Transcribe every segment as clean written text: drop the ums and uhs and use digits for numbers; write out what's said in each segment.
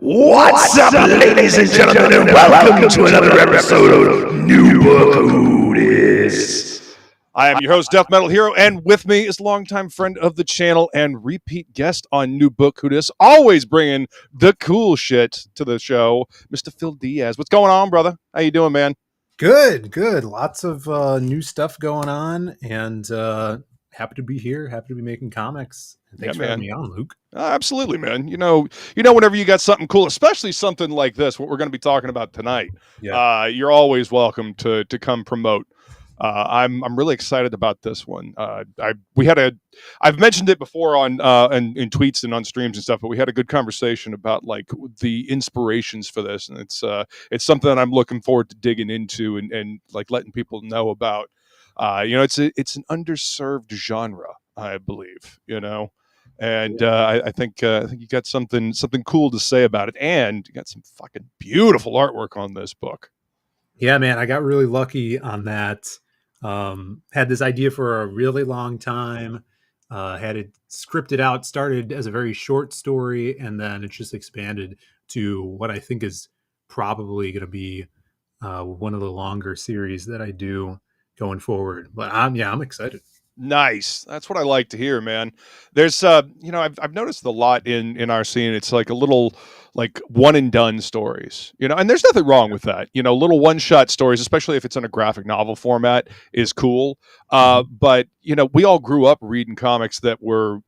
What's up, ladies and gentlemen, and welcome to another episode of New Book Who Dis. I am your host, DeathMetalHero, and with me is longtime friend of the channel and repeat guest on New Book Who Dis, always bringing the cool shit to the show, Mr. Phillip Diaz. What's going on, brother? How you doing, man? Good. Lots of new stuff going on, and happy to be here. Happy to be making comics. And thanks for having me on, Luke. Absolutely, man. You know, whenever you got something cool, especially something like this, what we're going to be talking about tonight, you're always welcome to come promote. I'm really excited about this one. I've mentioned it before on in tweets and on streams and stuff, but we had a good conversation about like the inspirations for this, and it's something that I'm looking forward to digging into and like letting people know about. It's an underserved genre, I believe. And I think you got something cool to say about it, and you got some fucking beautiful artwork on this book. Yeah, man, I got really lucky on that. Had this idea for a really long time. Had it scripted out, started as a very short story, and then it just expanded to what I think is probably going to be one of the longer series that I do going forward. But I'm excited. Nice. That's what I like to hear, man. There's I've noticed a lot in our scene. It's like a little like one and done stories, and there's nothing wrong with that. Little one shot stories, especially if it's in a graphic novel format, is cool. But we all grew up reading comics that were,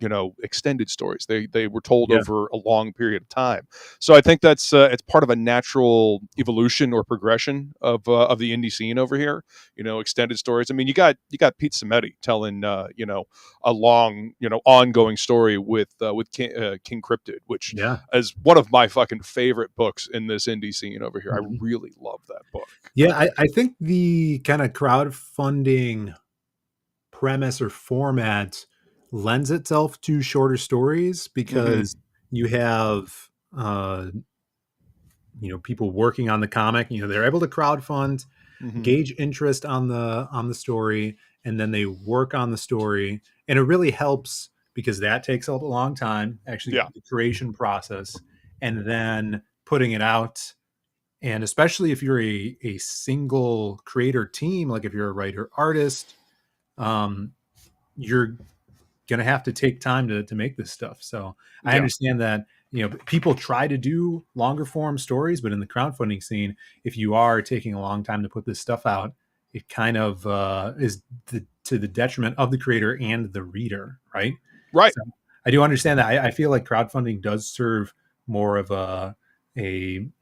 extended stories. They were told over a long period of time. So I think that's it's part of a natural evolution or progression of the indie scene over here. Extended stories. I mean, you got Pete Samedi telling a long ongoing story with King Cryptid, which is one of my fucking favorite books in this indie scene over here. I really love that book. Yeah, I think the kind of crowdfunding premise or format lends itself to shorter stories because you have people working on the comic. They're able to crowdfund, gauge interest on the story, and then they work on the story, and it really helps because that takes a long time, actually, the creation process, and then putting it out. And especially if you're a single creator team, like if you're a writer artist, you're gonna have to take time to make this stuff. So I understand that people try to do longer form stories, but in the crowdfunding scene, if you are taking a long time to put this stuff out, it kind of is to the detriment of the creator and the reader, right? Right. So I do understand that. I feel like crowdfunding does serve more of a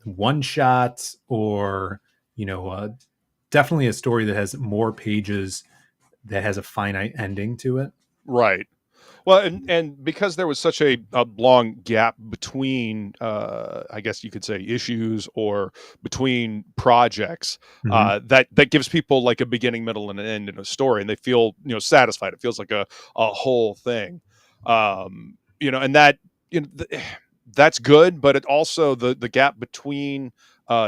one shot, or definitely a story that has more pages, that has a finite ending to it. Right. Well, and because there was such a long gap between, I guess you could say, issues or between projects, that gives people like a beginning, middle, and an end in a story, and they feel satisfied. It feels like a whole thing, and that that's good. But it also the gap between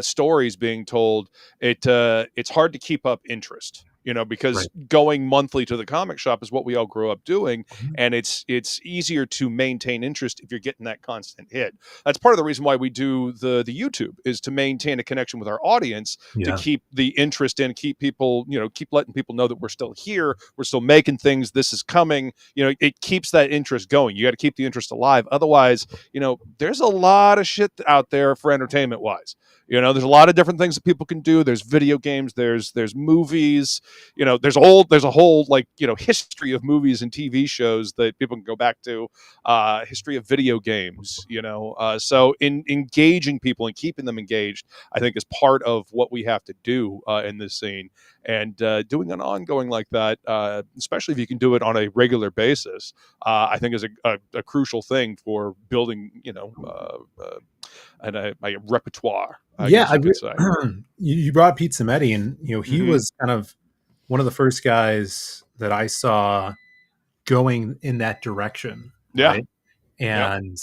stories being told, it's hard to keep up interest. Because going monthly to the comic shop is what we all grew up doing, and it's easier to maintain interest if you're getting that constant hit. That's part of the reason why we do the YouTube, is to maintain a connection with our audience, to keep the interest in, keep people, keep letting people know that we're still here, we're still making things, this is coming. It keeps that interest going. You got to keep the interest alive. Otherwise, there's a lot of shit out there for entertainment wise. There's a lot of different things that people can do. There's video games, there's movies, there's a whole like, history of movies and TV shows that people can go back to, history of video games, so in engaging people and keeping them engaged, I think is part of what we have to do in this scene. And doing an ongoing like that, especially if you can do it on a regular basis, I think is a crucial thing for building, and a repertoire. You brought Pete Samedi, and he was kind of one of the first guys that I saw going in that direction. Right? And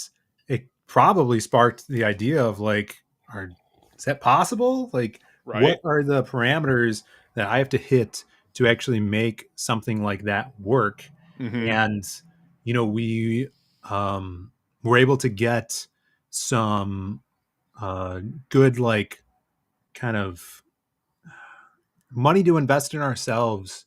it probably sparked the idea of like, is that possible? Like, what are the parameters that I have to hit to actually make something like that work? And we were able to get some good like kind of money to invest in ourselves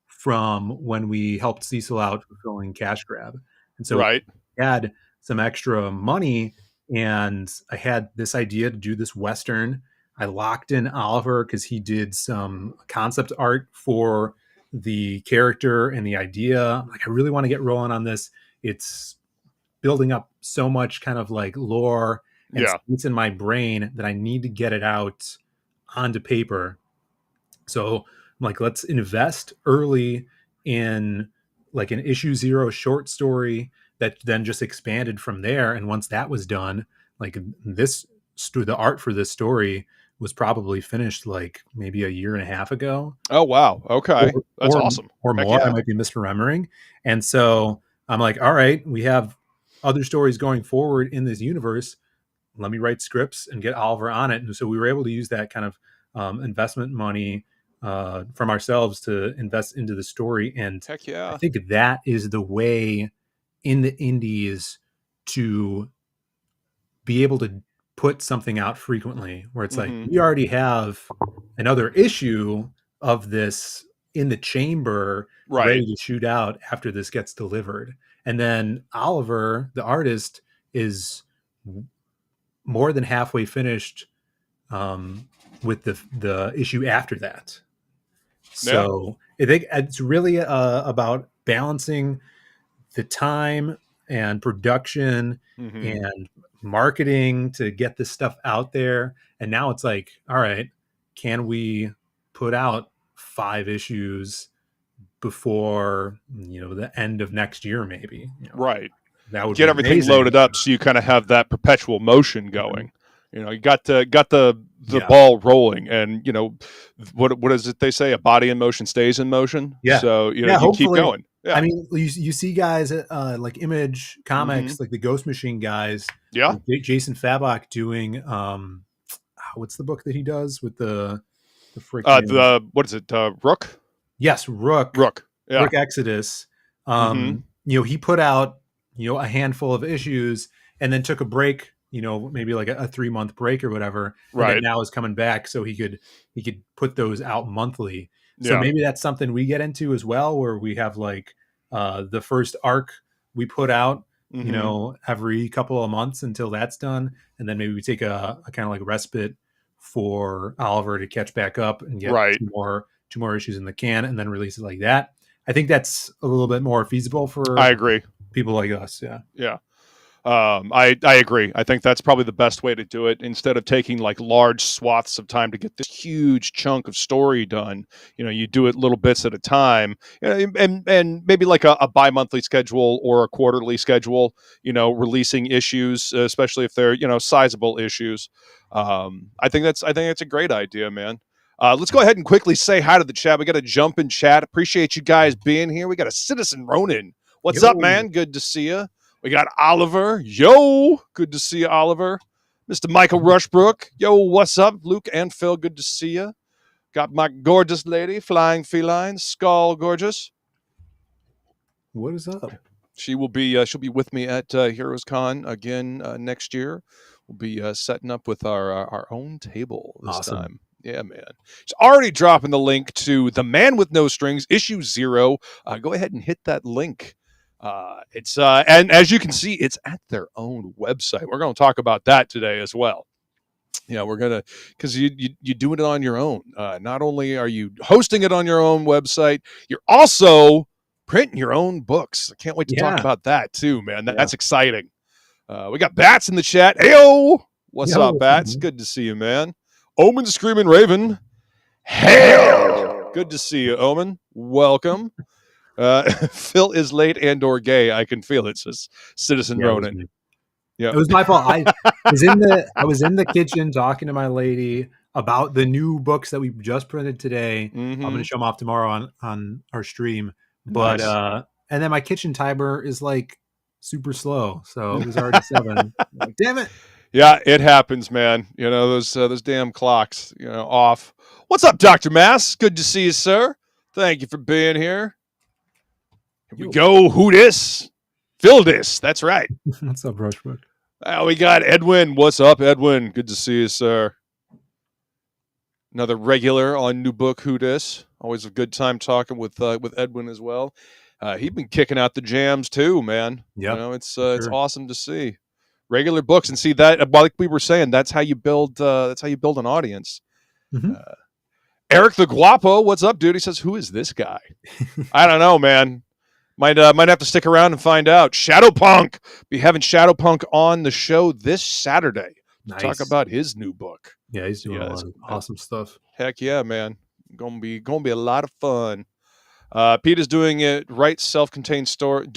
from when we helped Cecil out fulfilling Cash Grab. And so Right. I had some extra money and I had this idea to do this Western. I locked in Oliver because he did some concept art for the character and the idea. I'm like, I really want to get rolling on this. It's building up so much kind of like lore and space in my brain that I need to get it out onto paper. So I'm like, let's invest early in like an issue 0 short story that then just expanded from there. And once that was done, like the art for this story was probably finished like maybe a year and a half ago. Oh, wow. Okay. That's awesome. Or more. Yeah. I might be misremembering. And so I'm like, all right, we have other stories going forward in this universe. Let me write scripts and get Oliver on it. And so we were able to use that kind of investment money from ourselves to invest into the story. And heck yeah, I think that is the way in the indies to be able to put something out frequently, where it's like, we already have another issue of this in the chamber, ready to shoot out after this gets delivered. And then Oliver, the artist, is more than halfway finished with the issue after that. So I think it's really about balancing the time and production and marketing to get this stuff out there. And now it's like, all right, can we put out 5 issues before, the end of next year, maybe? Right. That would get everything amazing. Loaded up so you kind of have that perpetual motion going. You got the ball rolling, and what is it they say? A body in motion stays in motion. Yeah. So you keep going. Yeah. I mean, you see guys like Image Comics, like the Ghost Machine guys. Yeah. Like Jason Fabok doing what's the book that he does with the freaking what is it? Rook. Yes, Rook. Yeah. Rook Exodus. He put out a handful of issues and then took a break. Maybe like a 3-month break or whatever. Right. And now is coming back, so he could put those out monthly. So maybe that's something we get into as well, where we have like the first arc we put out, every couple of months until that's done, and then maybe we take a kind of like respite for Oliver to catch back up and get two more issues in the can, and then release it like that. I think that's a little bit more feasible for. I agree. People like us, yeah. Yeah. I agree. I think that's probably the best way to do it, instead of taking like large swaths of time to get this huge chunk of story done. You do it little bits at a time, and maybe like a bi-monthly schedule or a quarterly schedule, releasing issues, especially if they're, sizable issues. I think that's a great idea, man. Let's go ahead and quickly say hi to the chat. We got to jump in chat. Appreciate you guys being here. We got a Citizen Ronin. What's up, man? Good to see you. We got Oliver. Yo, good to see you, Oliver. Mr. Michael Rushbrook. Yo, what's up? Luke and Phil, good to see you. Got my gorgeous lady, Flying Feline, Skull Gorgeous. What is up? She'll be with me at Heroes Con again next year. We'll be setting up with our own table this time. Yeah, man. She's already dropping the link to The Man with No Strings, issue 0. Go ahead and hit that link. It's and as you can see, it's at their own website. We're going to talk about that today as well. We're gonna, because you doing it on your own. Not only are you hosting it on your own website, you're also printing your own books. I can't wait to talk about that too, man. That's exciting. We got Bats in the chat. Heyo, what's up, Bats? Good to see you, man. Omen Screaming Raven. Hail! Good to see you, Omen. Welcome. Phil is late and or gay. I can feel it, says Citizen Ronin. Yeah, it was my fault. I was in the kitchen talking to my lady about the new books that we just printed today. I'm going to show them off tomorrow on our stream. But and then my kitchen timer is like super slow, so it was already 7. Like, damn it! Yeah, it happens, man. Those damn clocks, off. What's up, Dr. Mass? Good to see you, sir. Thank you for being here. Here we go. Who dis? Phil dis. That's right. What's up, Rushbrook? We got Edwin. What's up, Edwin? Good to see you, sir. Another regular on New Book Who Dis. Always a good time talking with Edwin as well. He's been kicking out the jams too, man. Yeah, You know, it's sure. awesome to see regular books and see that. Like we were saying, that's how you build. That's how you build an audience. Mm-hmm. Eric the Guapo, what's up, dude? He says, "Who is this guy?" I don't know, man. Might have to stick around and find out. Shadowpunk, be having Shadowpunk on the show this Saturday to talk about his new book. Yeah, he's doing a lot of awesome stuff. Heck yeah, man! Gonna be a lot of fun. Pete is doing it right, self-contained stories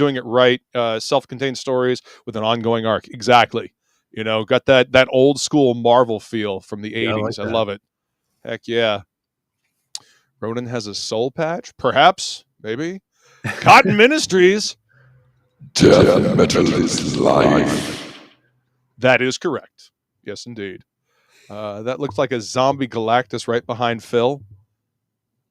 with an ongoing arc. Exactly. You know, got that old school Marvel feel from the 80s. I love it. Heck yeah. Ronan has a soul patch? Perhaps. Maybe. Cotton Ministries. Death metal is life. That is correct. Yes, indeed. That looks like a zombie Galactus right behind Phil.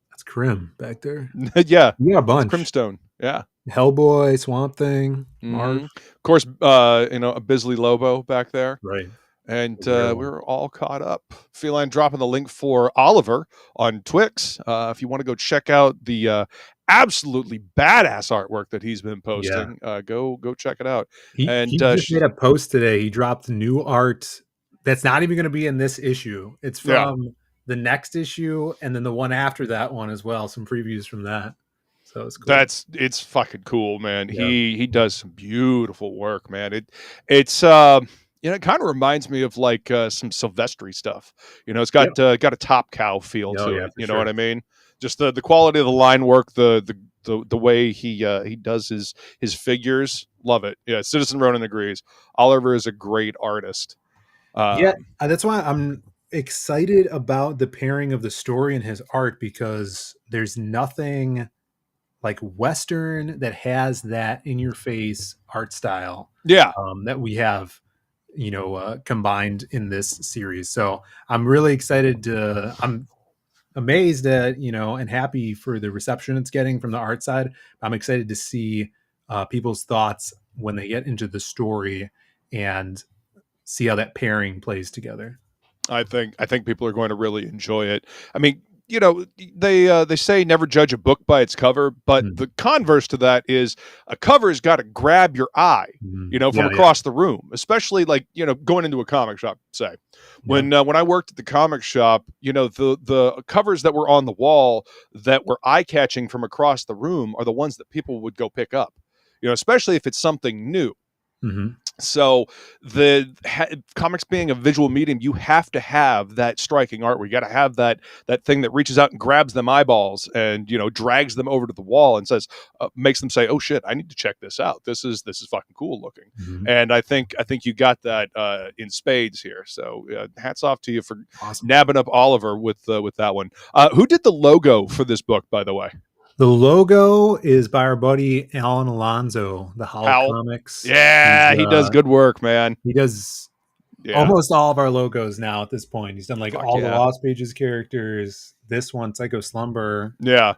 That's Crim back there. Yeah. Yeah, a bunch. Crimstone. Yeah. Hellboy, Swamp Thing, Marv. Of course, a Bisley Lobo back there. Right. And we're all caught up. Feline dropping the link for Oliver on Twix. If you want to go check out the absolutely badass artwork that he's been posting, go check it out. He just made a post today. He dropped new art that's not even going to be in this issue. It's from the next issue and then the one after that one as well. Some previews from that. So it's cool. It's fucking cool, man. Yeah. He does some beautiful work, man. It's it kind of reminds me of like some Silvestri stuff. You know, it's got a Top Cow feel to it. You know what I mean? Just the quality of the line work, the way he does his figures. Love it. Yeah, Citizen Ronan agrees. Oliver is a great artist. That's why I'm excited about the pairing of the story and his art, because there's nothing like Western that has that in your face art style. Yeah. That we have, combined in this series. So I'm really excited I'm amazed at, and happy for the reception it's getting from the art side. I'm excited to see people's thoughts when they get into the story and see how that pairing plays together. I think people are going to really enjoy it. I mean, they say never judge a book by its cover, but the converse to that is a cover has got to grab your eye, from across the room, especially like, going into a comic shop, say. When I worked at the comic shop, the covers that were on the wall that were eye-catching from across the room are the ones that people would go pick up, especially if it's something new. Mm-hmm. So comics being a visual medium, you have to have that striking art where you got to have that thing that reaches out and grabs them eyeballs and, drags them over to the wall and says, makes them say, oh shit, I need to check this out. This is fucking cool looking. Mm-hmm. And I think you got that in spades here. So hats off to you for nabbing up Oliver with that one. Who did the logo for this book, by the way? The logo is by our buddy Alan Alonso, the Howl Comics. Yeah, he does good work, man. He does almost all of our logos now at this point. He's done the Lost Pages characters. This one, Psycho Slumber. Yeah.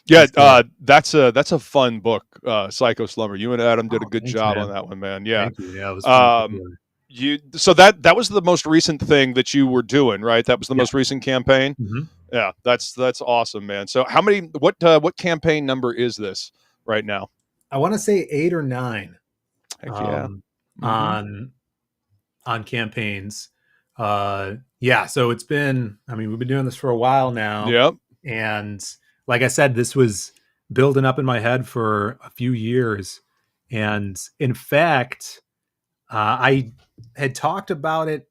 That's a fun book, Psycho Slumber. You and Adam did a good job on that one, man. Yeah. Thank you. Yeah, it was fun. So that was the most recent thing that you were doing, right? That was the most recent campaign. Mm-hmm. Yeah, that's awesome, man. So what campaign number is this right now? I want to say 8 or 9. Heck yeah. On campaigns. So it's been, we've been doing this for a while now. Yep. And like I said, this was building up in my head for a few years. And in fact, I had talked about it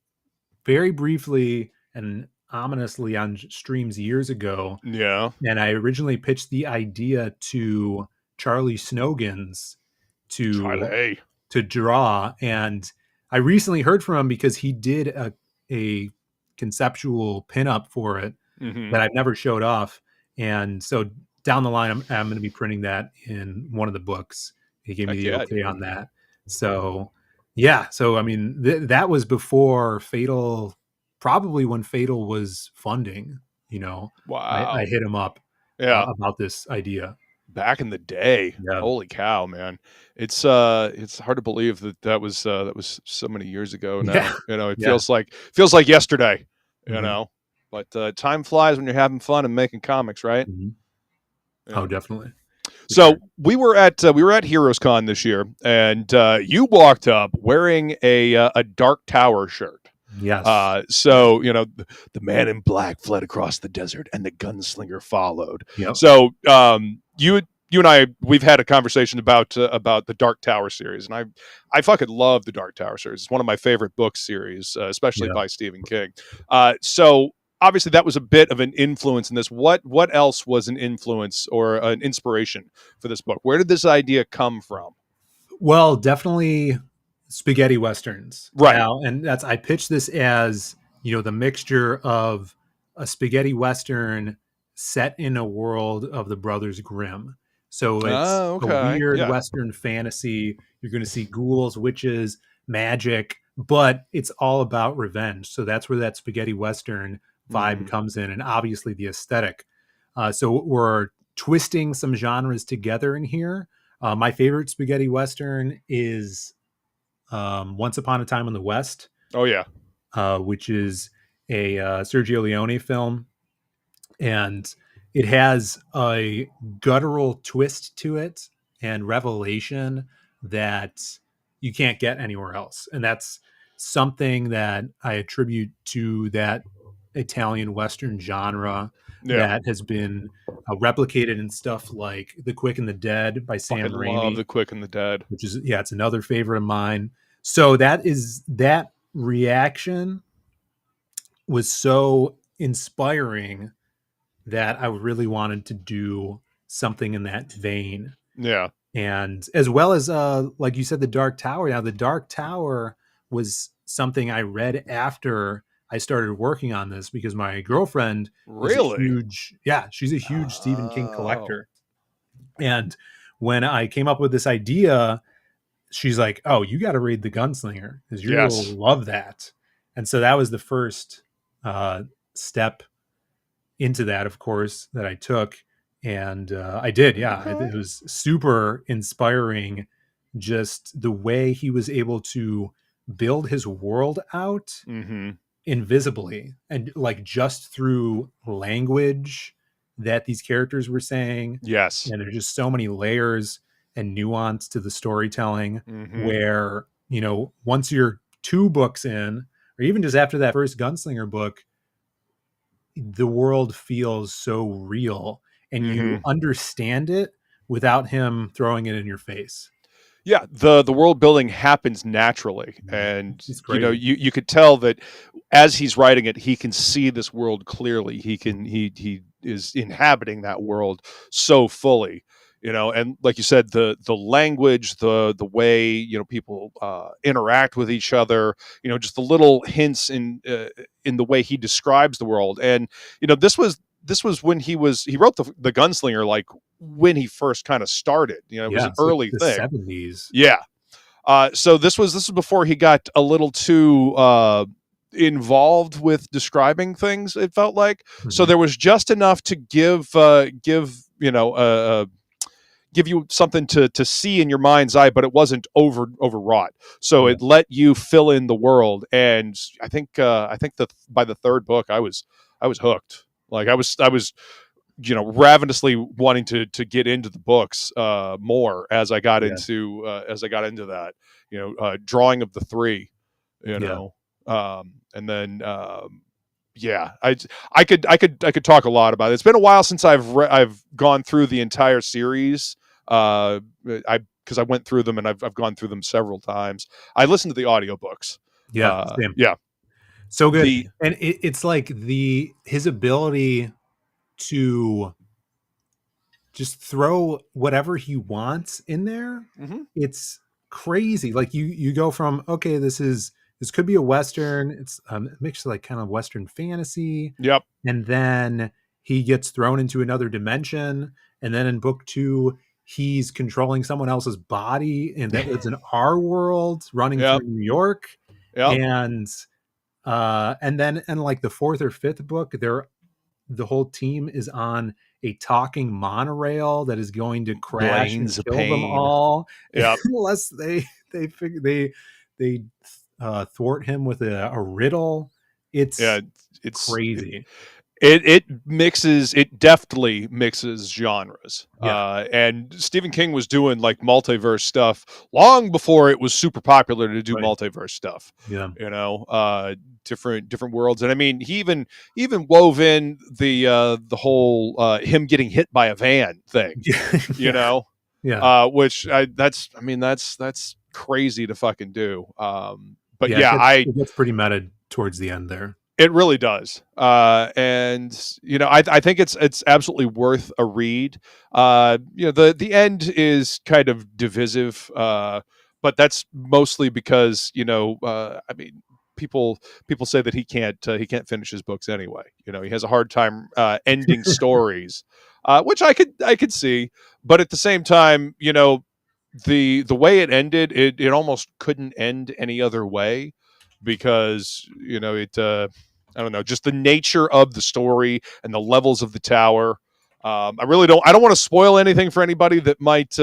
very briefly and ominously on streams years ago. Yeah. And I originally pitched the idea to Charlie Snogans to draw. And I recently heard from him because he did a conceptual pinup for it that I've never showed off. And so down the line, I'm going to be printing that in one of the books. He gave me the okay on that. So that was before Fatal, probably when Fatal was funding, Wow. I hit him up about this idea. back in the day. Yeah. Holy cow, man. It's hard to believe that was so many years ago now. Yeah. You know, it Yeah. feels like yesterday, you know. But time flies when you're having fun and making comics, right? Yeah. Oh, definitely. So we were at Heroes Con this year, and you walked up wearing a Dark Tower shirt. Yes. So you know the man in black fled across the desert, and the gunslinger followed. Yep. So you and I, we've had a conversation about the Dark Tower series, and I fucking love the Dark Tower series. It's one of my favorite book series, especially by Stephen King. So obviously that was a bit of an influence in this. What else was an influence or an inspiration for this book? Where did this idea come from? Well, definitely spaghetti westerns. Right. Now, and I pitched this as, the mixture of a spaghetti western set in a world of the Brothers Grimm. So it's a weird Western fantasy. You're going to see ghouls, witches, magic, but it's all about revenge. So that's where that spaghetti Western vibe comes in, and obviously the aesthetic. So we're twisting some genres together in here. My favorite spaghetti Western is Once Upon a Time in the West. Oh, yeah. Which is a Sergio Leone film. And it has a guttural twist to it and revelation that you can't get anywhere else. And that's something that I attribute to that Italian Western genre that has been replicated in stuff like The Quick and the Dead by Sam Raimi. I love The Quick and the Dead. Which is, it's another favorite of mine. So that reaction was so inspiring that I really wanted to do something in that vein. Yeah. And as well as, like you said, the Dark Tower. Now, the Dark Tower was something I read after I started working on this, because my girlfriend really, she's a huge Stephen King collector. And when I came up with this idea, she's like, "Oh, you got to read The Gunslinger, because you will love that." And so that was the first step into that, of course, that I took. And I did. It was super inspiring, just the way he was able to build his world out invisibly, and like just through language that these characters were saying. Yes. And there's just so many layers and nuance to the storytelling, where, once you're 2 books in, or even just after that first Gunslinger book, the world feels so real, and you understand it without him throwing it in your face. Yeah, the world building happens naturally, and you could tell that as he's writing it, he can see this world clearly. He is inhabiting that world so fully, and like you said, the language, the way people interact with each other, just the little hints in the way he describes the world. And this was when he wrote the Gunslinger, like when he first kind of started. It was an early thing. 70s. Yeah. So this was before he got a little too involved with describing things, it felt like. So there was just enough to give you something to see in your mind's eye, but it wasn't overwrought. So it let you fill in the world. And I think by the 3rd book, I was hooked. Like I was ravenously wanting to get into the books more as I got into that, drawing of the 3, and then I could talk a lot about it. It's been a while since I've gone through the entire series, because I went through them, and I've gone through them several times. I listened to the audiobooks. So good. And it's like his ability to just throw whatever he wants in there. It's crazy. Like you go from, okay, this could be a Western. It's a mix of like kind of Western fantasy. Yep. And then he gets thrown into another dimension. And then in book 2, he's controlling someone else's body, and that it's an our world running through New York. And then in like the 4th or 5th book, they're the whole team is on a talking monorail that is going to crash Brains and of kill them pain. all Yep. unless they thwart him with a riddle. It's crazy. It deftly mixes genres. Yeah. And Stephen King was doing like multiverse stuff long before it was super popular to do Right. multiverse stuff. Yeah. You know, different worlds. And I mean, he even wove in the whole him getting hit by a van thing. You know, which that's crazy to fucking do. But it gets pretty meta towards the end there. It really does, and you know, I think it's absolutely worth a read. You know, the end is kind of divisive, but that's mostly because you know, I mean, people say that he can't finish his books anyway. You know, he has a hard time ending stories, which I could see, but at the same time, you know, the way it ended, it almost couldn't end any other way because you know I don't know, just the nature of the story and the levels of the tower. I don't want to spoil anything for anybody that might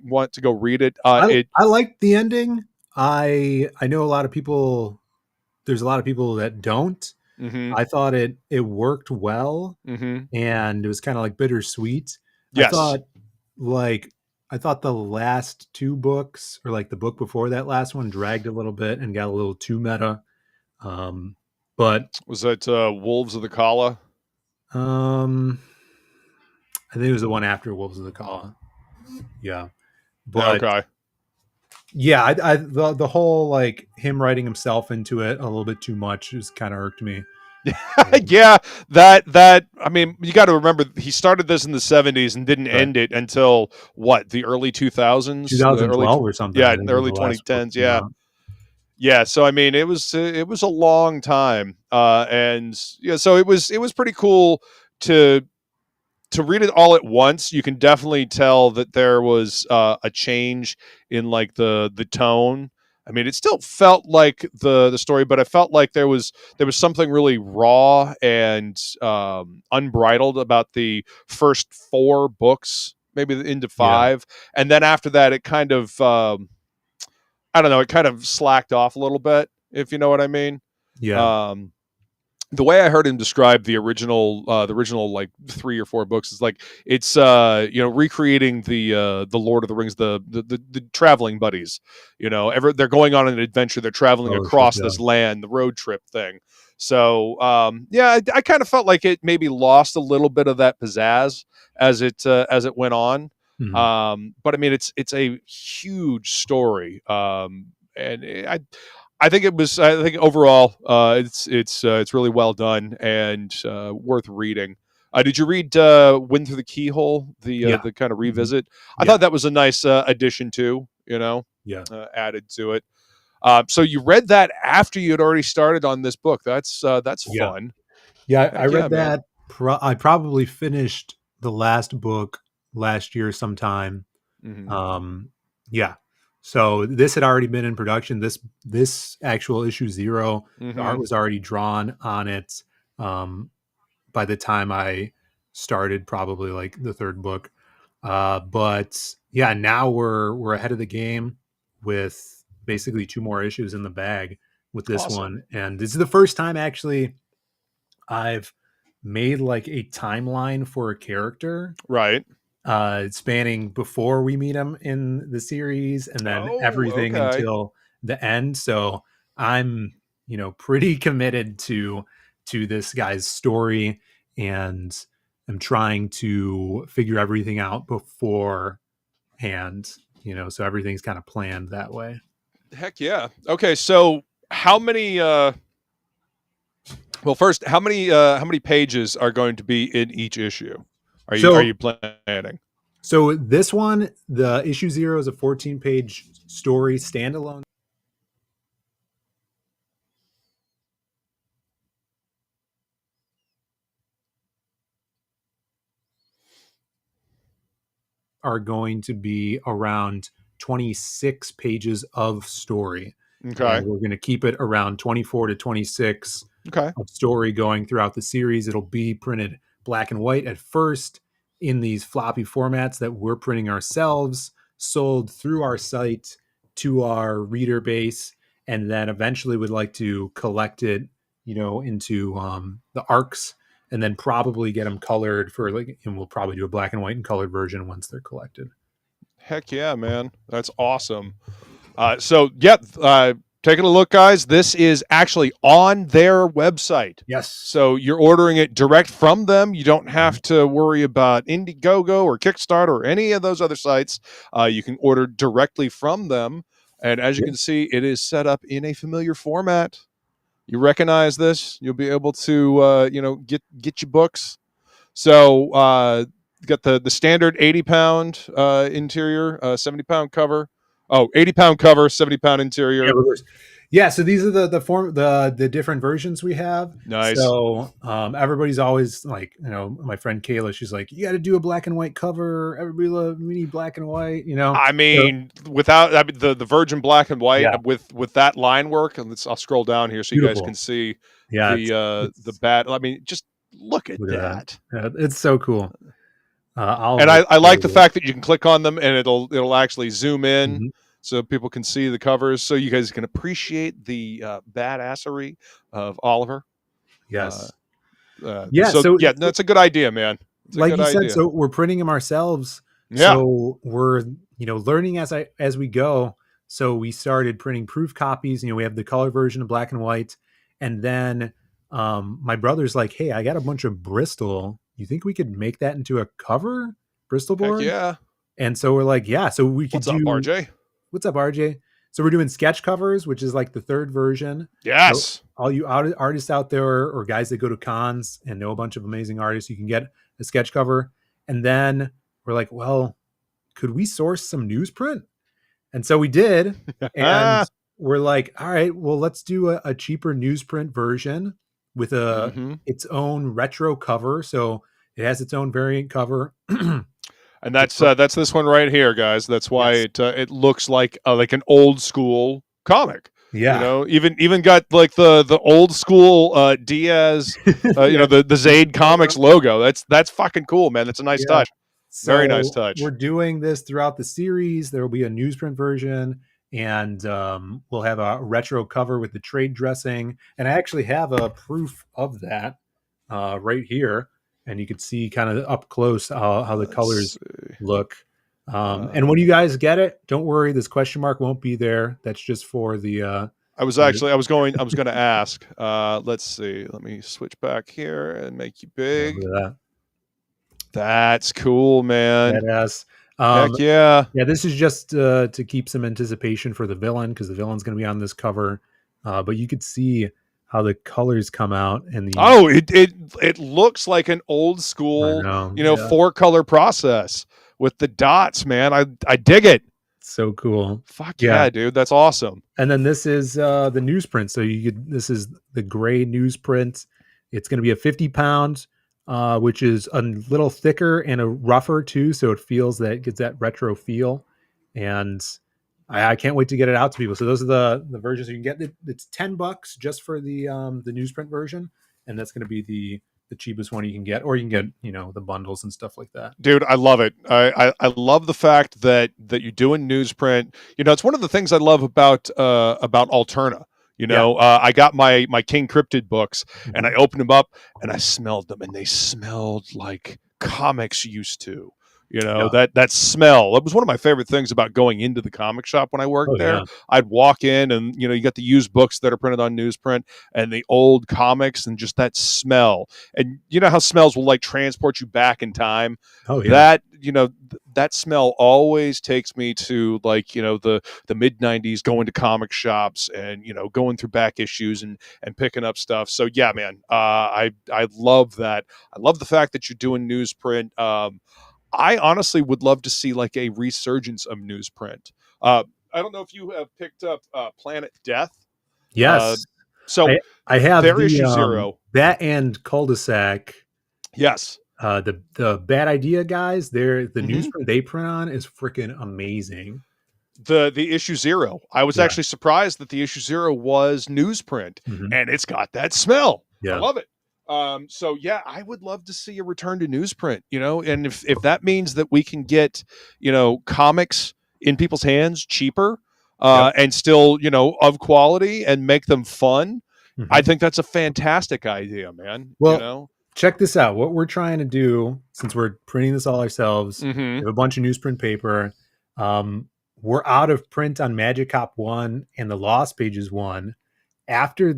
want to go read it. I like the ending. I know a lot of people. There's a lot of people that don't. Mm-hmm. I thought it worked well, and it was kind of like bittersweet. Yes. I thought the last two books, or like the book before that last one, dragged a little bit and got a little too meta. But was that Wolves of the Kala? I think it was the one after Wolves of the Kala. Yeah, but okay. Yeah, the whole like him writing himself into it a little bit too much is kind of irked me. Yeah, that I mean, you got to remember he started this in the 70s and didn't end it until what, the early 2000s, 2012 or something. Yeah, in the early 2010s. Yeah. So I mean, it was a long time, and yeah, so it was pretty cool to read it all at once. You can definitely tell that there was a change in like the tone. I mean, it still felt like the story, but I felt like there was something really raw and unbridled about the first 4 books, maybe into 5, and then after that, it kind of I don't know, it kind of slacked off a little bit, if you know what I mean. Yeah. The way I heard him describe the original like 3 or 4 books is like it's you know, recreating the Lord of the Rings, the traveling buddies. You know, they're going on an adventure, they're traveling across this land, the road trip thing. So yeah, I kind of felt like it maybe lost a little bit of that pizzazz as it went on. But I mean, it's a huge story, and I think overall, it's really well done and worth reading. Did you read "Wind Through the Keyhole"? The kind of revisit. I thought that was a nice addition too. You know, added to it. So you read that after you had already started on this book. That's fun. Yeah, I read that. I probably finished the last book last year sometime. Yeah. So this had already been in production. This actual issue 0, the art was already drawn on it by the time I started, probably like the 3rd book. But yeah, now we're ahead of the game with basically 2 more issues in the bag with this one. And this is the first time actually I've made like a timeline for a character. Right. Spanning before we meet him in the series and then everything until the end. So I'm, you know, pretty committed to this guy's story, and I'm trying to figure everything out beforehand, you know, so everything's kind of planned that way. Heck yeah. Okay, so how many well, first, how many pages are going to be in each issue? Are you planning? So this one, the issue 0 is a 14-page story standalone. Are going to be around 26 pages of story. Okay. And we're going to keep it around 24 to 26 Okay. of story going throughout the series. It'll be printed black and white at first in these floppy formats that we're printing ourselves, sold through our site to our reader base, and then eventually would like to collect it, into the arcs, and then probably get them colored for and we'll probably do a black and white and colored version once they're collected. Heck yeah, man. That's awesome. Taking a look, guys. This is actually on their website. Yes. So you're ordering it direct from them. You don't have to worry about Indiegogo or Kickstarter or any of those other sites. You can order directly from them. And as you can see, it is set up in a familiar format. You recognize this. You'll be able to, get your books. So you got the standard 80-pound interior, 70-pound cover. Oh, 80-pound cover, 70-pound interior. Yeah, so these are the different versions we have. Nice. So everybody's always like, my friend Kayla, she's like, you got to do a black and white cover. Everybody we need black and white. I mean, the virgin black and white with that line work, and I'll scroll down here so you guys can see the bat. I mean, just look at that. Yeah, it's so cool. I like the fact that you can click on them and it'll actually zoom in so people can see the covers, so you guys can appreciate the badassery of Oliver. Yes. That's a good idea, man. It's like you said, so we're printing them ourselves. Yeah. So we're learning as we go. So we started printing proof copies. We have the color version of black and white, and then my brother's like, hey, I got a bunch of Bristol. You think we could make that into a cover, Bristol board? Heck yeah. And so we're like, yeah. So we could What's up, RJ? What's up, RJ? So we're doing sketch covers, which is like the third version. Yes. So all you artists out there or guys that go to cons and know a bunch of amazing artists, you can get a sketch cover. And then we're like, well, could we source some newsprint? And so we did. And we're like, all right, well, let's do a cheaper newsprint version with its own retro cover. So it has its own variant cover. And that's this one right here, guys. That's why it looks like an old school comic. Yeah, even got like the old school Diaz, the Zaid Comics logo. That's fucking cool, man. That's a nice touch. So very nice touch. We're doing this throughout the series. There will be a newsprint version, and we'll have a retro cover with the trade dressing. And I actually have a proof of that right here. And you could see kind of up close how the colors look. And when you guys get it, don't worry, this question mark won't be there. That's just for the. I was going to ask. Let's see. Let me switch back here and make you big. That's cool, man. Badass. Heck yeah. Yeah, this is just to keep some anticipation for the villain, because the villain's going to be on this cover. But you could see how the colors come out, and it looks like an old school, 4-color process with the dots, man. I dig it. So cool. Fuck yeah, dude. That's awesome. And then this is the newsprint. So this is the gray newsprint. It's going to be a 50-pound, which is a little thicker and a rougher too. So it gets that retro feel. And I can't wait to get it out to people. So those are the versions you can get. It's $10 just for the newsprint version, and that's going to be the cheapest one you can get, or you can get the bundles and stuff like that. Dude, I love it. I love the fact that you're doing newsprint. It's one of the things I love about Alterna. I got my King Cryptid books, and I opened them up and I smelled them, and they smelled like comics used to. That smell. That was one of my favorite things about going into the comic shop when I worked there. Yeah. I'd walk in and, you got the used books that are printed on newsprint and the old comics and just that smell. And you know how smells will like transport you back in time? Oh, yeah. That smell always takes me to like, the mid 90s, going to comic shops and, going through back issues and picking up stuff. So yeah, man, I love that. I love the fact that you're doing newsprint. I honestly would love to see like a resurgence of newsprint. I don't know if you have picked up Planet Death. Yes. So I have their issue 0. That and Cul-de-sac. Yes. The Bad Idea guys, the newsprint they print on is freaking amazing. the issue 0. I was actually surprised that the issue 0 was newsprint, and it's got that smell. I love it. So yeah, I would love to see a return to newsprint, and if that means that we can get, comics in people's hands cheaper, and still, of quality and make them fun, I think that's a fantastic idea, man. Well, check this out. What we're trying to do, since we're printing this all ourselves, we have a bunch of newsprint paper. We're out of print on Magic Cop 1 and the Lost Pages 1. After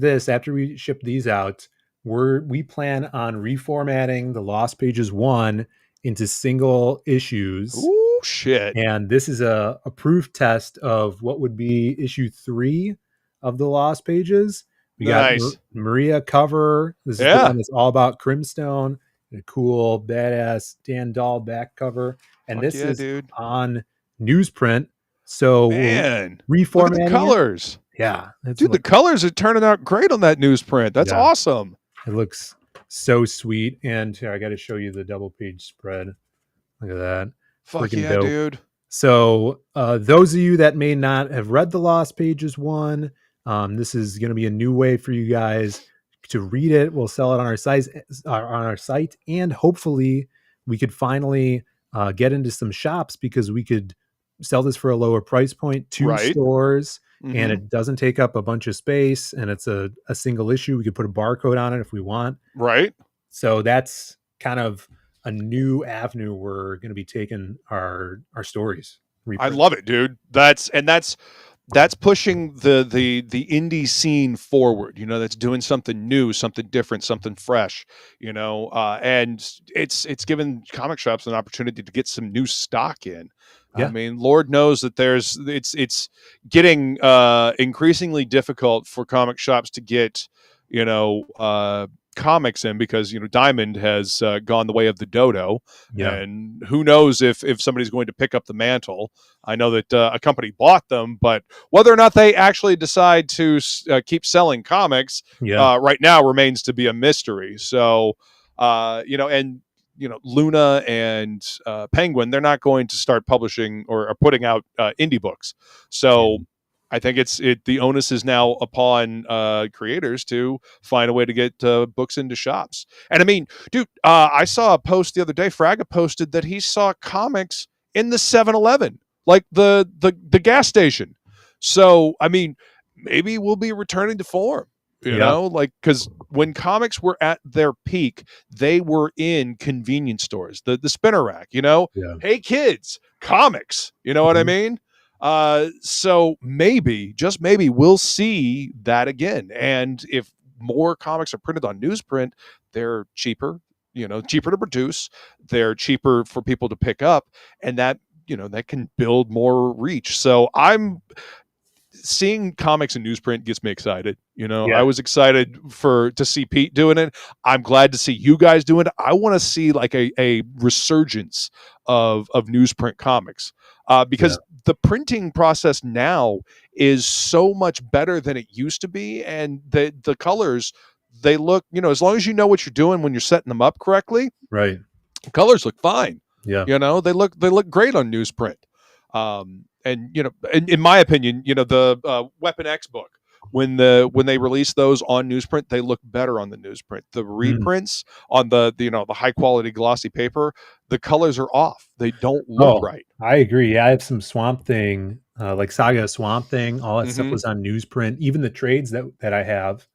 we ship these out, we plan on reformatting the Lost Pages 1 into single issues. Ooh, shit. And this is a proof test of what would be issue 3 of the Lost Pages. We got Maria cover. This is the one that's all about Crimstone. A cool, badass Dan Dahl back cover. And this is on newsprint. So man, reformatting look at the colors. Yeah. Dude, the colors are turning out great on that newsprint. That's awesome. It looks so sweet. And here, I got to show you the double page spread. Look at that. Fuck yeah, dope. Dude. So those of you that may not have read the Lost Pages 1, this is going to be a new way for you guys to read it. We'll sell it on our site, and hopefully we could finally get into some shops, because we could sell this for a lower price point to stores, and it doesn't take up a bunch of space, and it's a single issue. We could put a barcode on it if we want. Right. So that's kind of a new avenue we're going to be taking our stories. I love it, dude. That's pushing the indie scene forward, that's doing something new, something different, something fresh, and it's given comic shops an opportunity to get some new stock in. I mean, Lord knows that it's getting increasingly difficult for comic shops to get, comics in, because Diamond has gone the way of the dodo, and who knows if somebody's going to pick up the mantle. I know that a company bought them, but whether or not they actually decide to keep selling comics right now remains to be a mystery. So Luna and Penguin, they're not going to start publishing or putting out indie books. So I think the onus is now upon creators to find a way to get books into shops. And I mean, dude, I saw a post the other day. Fraga posted that he saw comics in the 7-Eleven, like the gas station. So I mean, maybe we'll be returning to form. Because when comics were at their peak, they were in convenience stores, the spinner rack. Hey kids, comics. You know what I mean? So maybe, just maybe, we'll see that again. And if more comics are printed on newsprint, they're cheaper, cheaper to produce. They're cheaper for people to pick up, and that can build more reach. So I'm seeing comics in newsprint gets me excited. I was excited to see Pete doing it. I'm glad to see you guys doing it. I want to see like a resurgence of newsprint comics, because the printing process now is so much better than it used to be, and the colors, they look, as long as you know what you're doing when you're setting them up correctly, right? The colors look fine. Yeah, they look great on newsprint. And in my opinion, the Weapon X book, when they release those on newsprint, they look better on the newsprint. The reprints on the high quality glossy paper, the colors are off. They don't look right. I agree. I have some Swamp Thing, like Saga Swamp Thing. All that stuff was on newsprint. Even the trades that I have,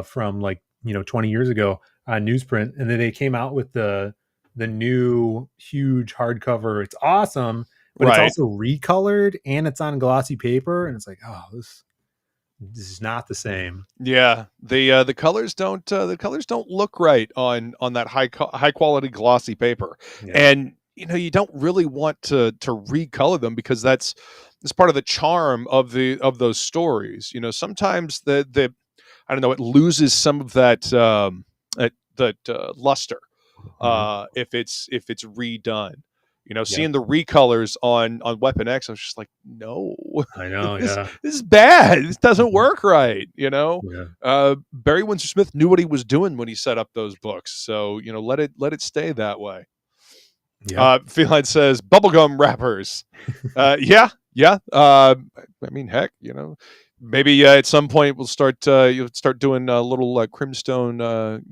from 20 years ago on newsprint, and then they came out with the new huge hardcover. It's awesome. But it's also recolored, and it's on glossy paper, and it's like, oh, this is not the same. Yeah, the colors don't look right on that high quality glossy paper, and you don't really want to recolor them, because that's part of the charm of those stories. Sometimes the I don't know, it loses some of that luster if it's redone. Seeing the recolors on Weapon X, I was just like, no, I know, this is bad. This doesn't work right. Barry Windsor Smith knew what he was doing when he set up those books, so let it stay that way. Feline says bubblegum wrappers. Yeah, Yeah. I mean, heck, maybe at some point we'll start you'll start doing little Crimstone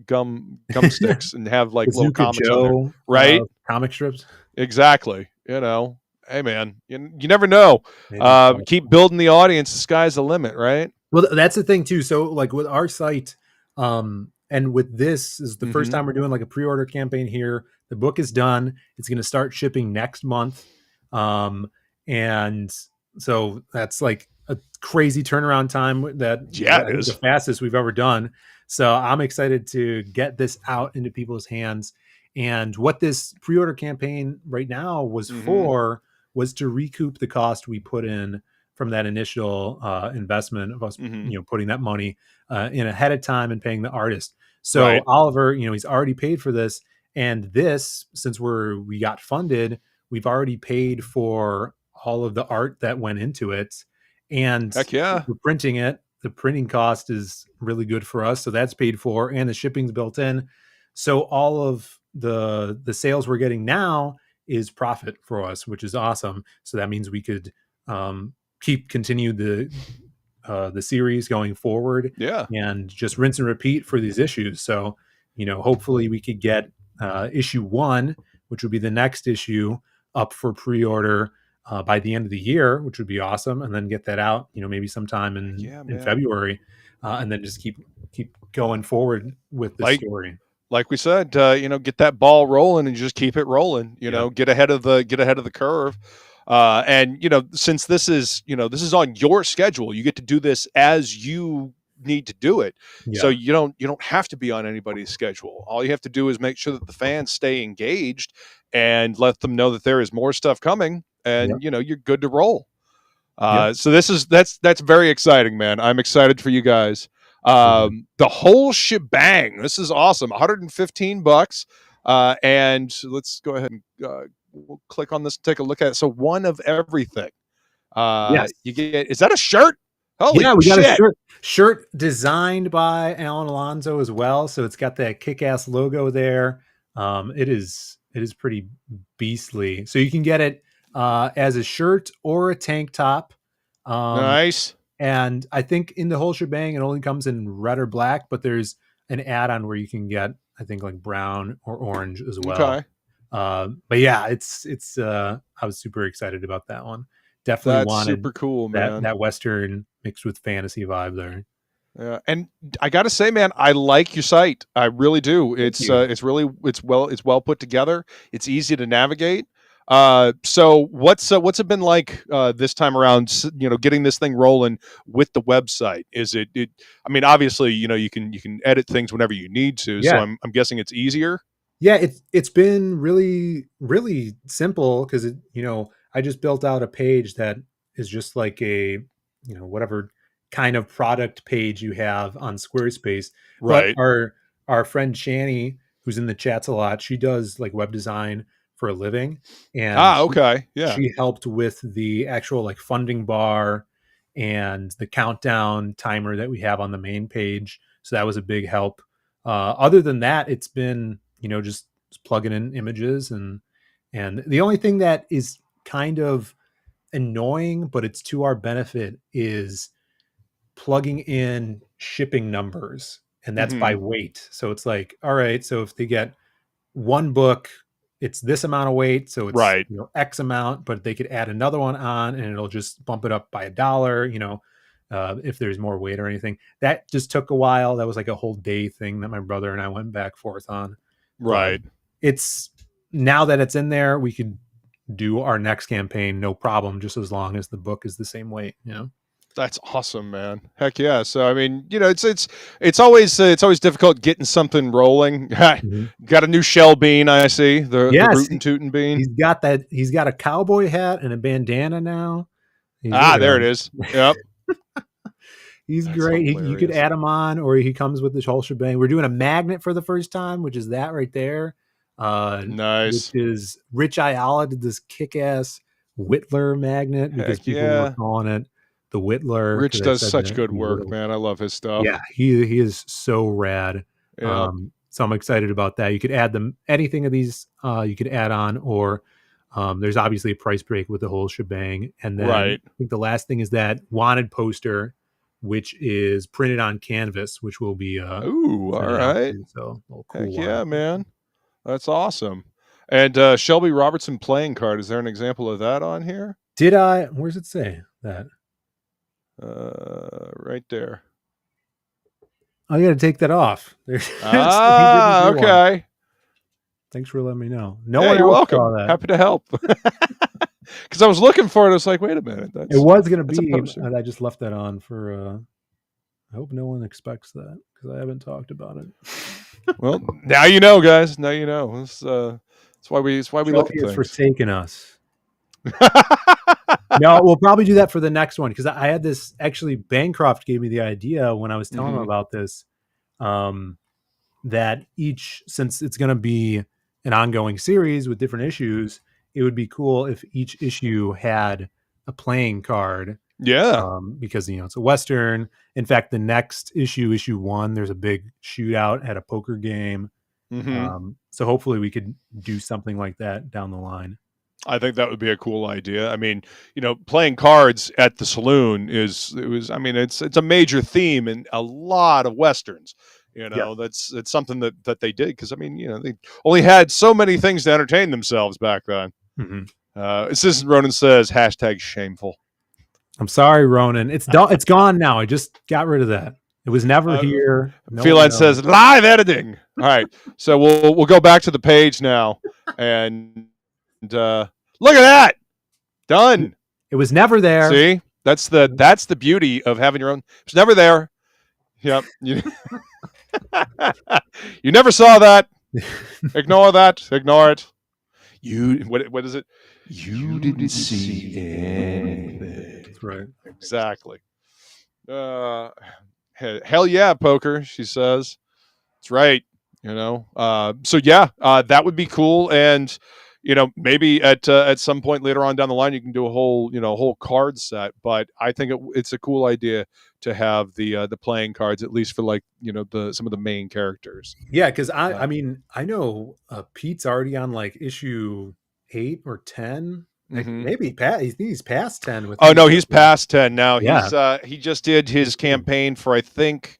gum sticks and have like little Bazooka comics on there, Joe right? comic strips. Exactly. Hey man, you never know. Maybe so. Keep building the audience. The sky's the limit, right? Well, that's the thing too. So like with our site, and with this is the first time we're doing like a pre-order campaign here. The book is done. It's going to start shipping next month. And so that's like a crazy turnaround time that Yeah, I it think is. the fastest we've ever done. So I'm excited to get this out into people's hands. And what this pre-order campaign right now was for was to recoup the cost we put in from that initial investment of us, putting that money in ahead of time and paying the artist. So Right. Oliver, he's already paid for this, and this, since we got funded, we've already paid for all of the art that went into it, and Heck yeah. we're printing it. The printing cost is really good for us, so that's paid for, and the shipping's built in. So all of the sales we're getting now is profit for us, which is awesome. So that means we could continue the series going forward, Yeah. and just rinse and repeat for these issues. So hopefully we could get issue 1, which would be the next issue, up for pre-order by the end of the year, which would be awesome, and then get that out maybe sometime in February, and then just keep going forward with the story. Like we said, get that ball rolling and just keep it rolling. Get ahead of the curve. And since this is on your schedule, you get to do this as you need to do it. Yeah. So you don't have to be on anybody's schedule. All you have to do is make sure that the fans stay engaged and let them know that there is more stuff coming, and you're good to roll. So that's very exciting, man. I'm excited for you guys. The whole shebang. This is awesome. $115. And let's go ahead and we'll click on this, take a look at it. So one of everything. Yes. You get, is that a shirt? Holy we shit. got a shirt designed by Alan Alonso as well. So it's got that kick-ass logo there. It is pretty beastly. So you can get it as a shirt or a tank top. Nice. And I think in the whole shebang, it only comes in red or black, but there's an add-on where you can get, I think, like brown or orange as well. Okay. But yeah, it's I was super excited about that one. Definitely wanted super cool, man. That Western mixed with fantasy vibe there. Yeah, and I gotta say, man, I like your site. I really do. It's well put together. It's easy to navigate. So what's it been like this time around? Getting this thing rolling with the website. Is it? I mean, obviously, you can edit things whenever you need to. Yeah. So I'm guessing it's easier. Yeah, it's been really, really simple because I just built out a page that is just like a whatever kind of product page you have on Squarespace. Right. But our friend Shani, who's in the chats a lot, she does like web design for a living, and okay, yeah, she helped with the actual like funding bar and the countdown timer that we have on the main page. So that was a big help. Other than that, it's been just plugging in images, and the only thing that is kind of annoying, but it's to our benefit, is plugging in shipping numbers, and that's by weight. So it's like, all right, so if they get one book, it's this amount of weight, so it's right. X amount, but they could add another one on and it'll just bump it up by $1, if there's more weight or anything. That just took a while. That was like a whole day thing that my brother and I went back forth on. Right. But it's now that it's in there, we could do our next campaign no problem, just as long as the book is the same weight. That's awesome, man. Heck yeah. So I mean, it's always difficult getting something rolling. Got a new shell bean, I see. The rootin' tootin' bean. He's got a cowboy hat and a bandana now. There it is. Yep. He's great. You could add him on, or he comes with the whole shebang. We're doing a magnet for the first time, which is that right there. Nice. Which is Rich Ayala did this kick-ass Whittler magnet because people were calling it the Whittler. Rich does such good work, man. I love his stuff. Yeah, he is so rad. Yeah. So I'm excited about that. You could add anything of these you could add on, or There's obviously a price break with the whole shebang. And then Right. I think the last thing is that wanted poster, which is printed on canvas, which will be Ooh, all right. so a little cool Heck one. yeah, man. That's awesome. And Shelby Robertson playing card. Is there an example of that on here? Did I? Where does it say that? Right there. I got to take that off. Okay. Thanks for letting me know. No hey, one you're else welcome. saw that. Happy to help. Because I was looking for it. I was like, wait a minute. It was going to be, and I just left that on for. I hope no one expects that because I haven't talked about it. Well, now you know, guys. Now you know. That's why we look at things. Forsaken us. No, we'll probably do that for the next one because I had this. Actually, Bancroft gave me the idea when I was telling him about this. That since it's going to be an ongoing series with different issues, it would be cool if each issue had a playing card. Yeah. Because it's a Western. In fact, the next issue 1, there's a big shootout at a poker game. So hopefully we could do something like that down the line. I think that would be a cool idea. I mean, playing cards at the saloon it's a major theme in a lot of Westerns. It's something that they did because they only had so many things to entertain themselves back then. Assistant Ronan says #shameful. I'm sorry, Ronan. It's gone now. I just got rid of that. It was never here. Feline says live editing. All right, so we'll go back to the page now, and look at that, done. It was never there. See, that's the beauty of having your own. It's never there. Yep. You never saw that. Ignore that. Ignore it. What is it? You didn't see anything. That's right. Exactly. Hell yeah, poker, she says. That's right. So yeah, that would be cool. And maybe at some point later on down the line, you can do a whole card set. But I think it's a cool idea to have the playing cards, at least for some of the main characters. Yeah, because I know Pete's already on issue 8 or 10. Maybe he's past 10 with. Oh no, he's past 10 now. Yeah. He just did his campaign for I think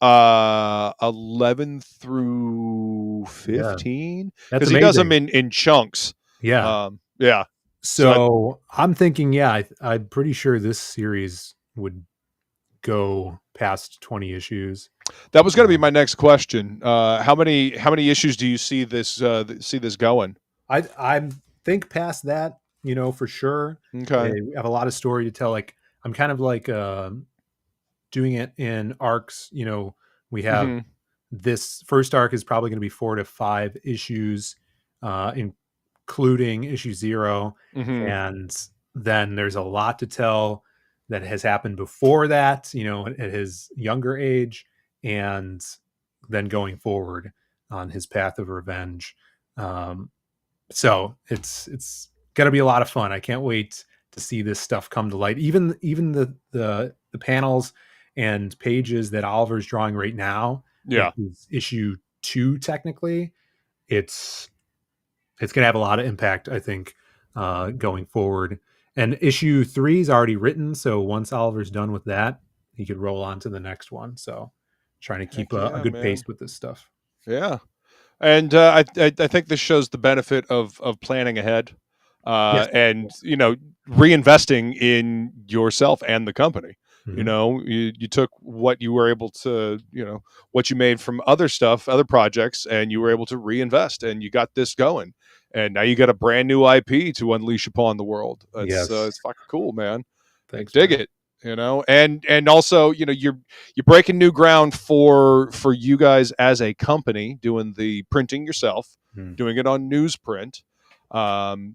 11 through 15 because he does them in chunks. Yeah. Yeah. So I'm thinking, I'm pretty sure this series would go past 20 issues. That was going to be my next question. How many issues do you see this going? I think past that, for sure. Okay. We have a lot of story to tell. I'm kind of doing it in arcs. We have this first arc is probably going to be 4 to 5 issues, including issue 0. And then there's a lot to tell that has happened before that, at his younger age, and then going forward on his path of revenge. So it's going to be a lot of fun. I can't wait to see this stuff come to light. Even the panels and pages that Oliver's drawing right now. Yeah. Issue 2, technically, it's going to have a lot of impact, I think, going forward. And issue 3 is already written. So once Oliver's done with that, he could roll on to the next one. So trying to keep a good pace with this stuff. Yeah. And I think this shows the benefit of planning ahead and, reinvesting in yourself and the company. You took what you were able to, what you made from other projects, and you were able to reinvest, and you got this going. And now you got a brand new IP to unleash upon the world. It's fucking cool, man. Thanks, dig man. it. And also, you're breaking new ground for you guys as a company, doing the printing yourself, doing it on newsprint.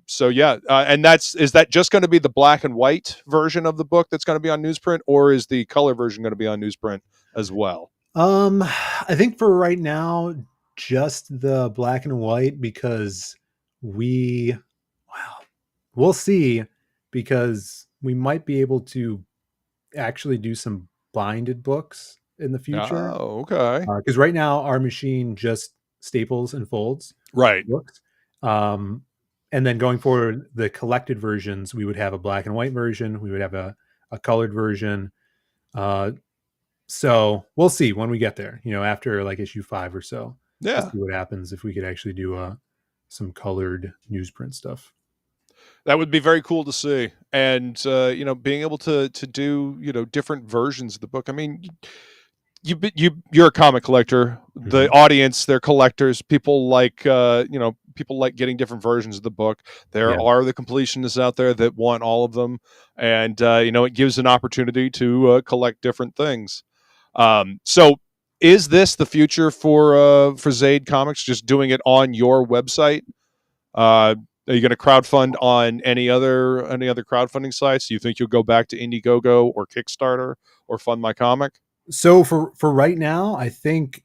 So yeah, and is that just going to be the black and white version of the book that's going to be on newsprint, or is the color version going to be on newsprint as well? I think for right now, just the black and white, because we'll see, because we might be able to actually do some binded books in the future. Oh, okay. Because right now our machine just staples and folds right books. And then going forward, the collected versions, we would have a black and white version. We would have a colored version. So we'll see when we get there, after like issue 5 or so. Yeah. We'll see what happens if we could actually do some colored newsprint stuff. That would be very cool to see. And, being able to do, different versions of the book. I mean, you're a comic collector. The audience, they're collectors. People like getting different versions of the book. There are the completionists out there that want all of them, and it gives an opportunity to collect different things. So, is this the future for Zaid Comics? Just doing it on your website? Are you going to crowdfund on any other crowdfunding sites? Do you think you'll go back to Indiegogo or Kickstarter or Fund My Comic? So for right now, I think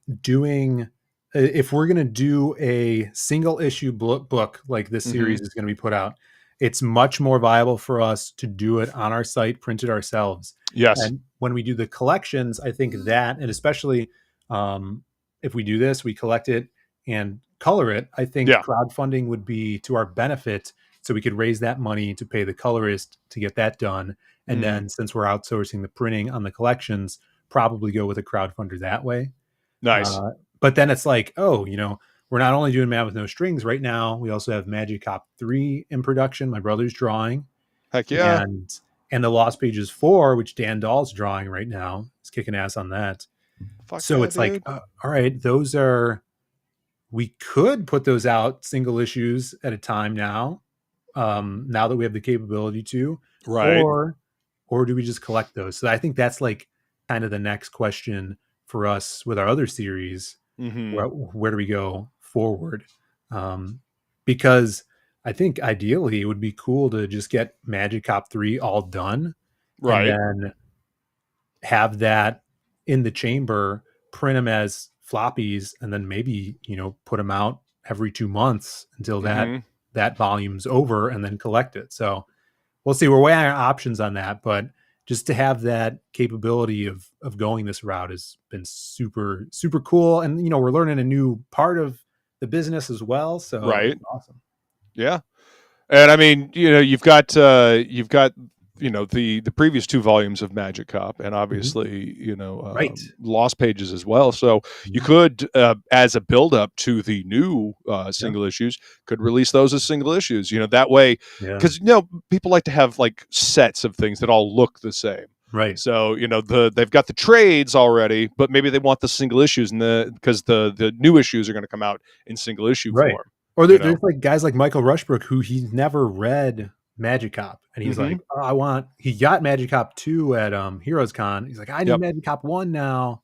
if we're going to do a single issue book like this series is going to be put out, it's much more viable for us to do it on our site, print it ourselves. Yes. And when we do the collections, I think that, and especially if we do this, we collect it and color it, I think crowdfunding would be to our benefit. So we could raise that money to pay the colorist to get that done. And then since we're outsourcing the printing on the collections, probably go with a crowdfunder that way. Nice. But then it's like, we're not only doing Man with No Strings right now, we also have Magic Cop 3 in production. My brother's drawing. Heck yeah. And the Lost Pages 4, which Dan Dahl's drawing right now. He's kicking ass on that. So it's like, all right, we could put those out single issues at a time now that we have the capability to. Right. Or do we just collect those? So I think that's like kind of the next question for us with our other series. Where do we go forward? Because I think ideally it would be cool to just get Magic Cop 3 all done, right, and then have that in the chamber, print them as floppies, and then maybe put them out every 2 months until that volume's over, and then collect it. So we'll see. We're weighing our options on that, but just to have that capability of going this route has been super, super cool. And, we're learning a new part of the business as well. So right. Awesome. Yeah. And I mean, you've got the previous 2 volumes of Magic Cop, and obviously, Lost Pages as well. So you could, as a build up to the new single issues, could release those as single issues. That way, because people like to have like sets of things that all look the same. Right. So they've got the trades already, but maybe they want the single issues, because the new issues are going to come out in single issue form. Or there's like guys like Michael Rushbrook who he's never read Magic Cop, and he's like, he got Magic Cop 2 at Heroes Con. He's like, I need Magic Cop 1 now,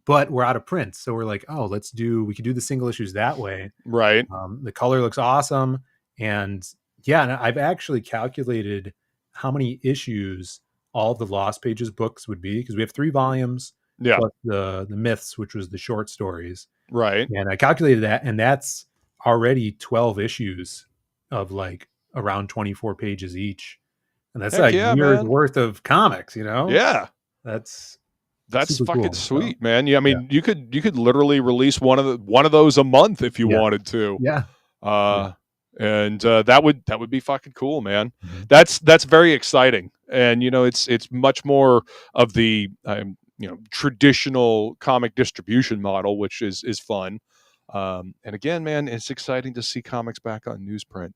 but we're out of print. So we're like, we could do the single issues that way. Right. The color looks awesome. And and I've actually calculated how many issues all the Lost Pages books would be, because we have 3 volumes plus the myths, which was the short stories. Right. And I calculated that, and that's already 12 issues of like around 24 pages each, and that's like years worth of comics. That's fucking cool. Sweet, man. I mean, you could literally release one of those a month if you wanted to. And that would be fucking cool, man. That's very exciting. And it's much more of the traditional comic distribution model, which is fun. And again, man, it's exciting to see comics back on newsprint.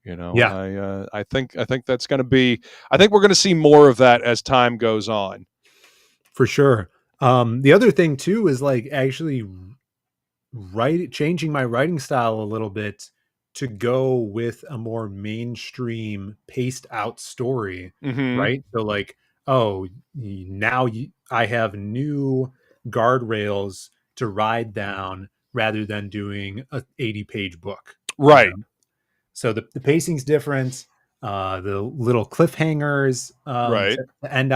I think that's going to be. I think we're going to see more of that as time goes on. For sure. The other thing too is like actually changing my writing style a little bit to go with a more mainstream paced out story, right? So like, now I have new guardrails to ride down rather than doing a 80-page book. Right. So the pacing's different. The little cliffhangers to end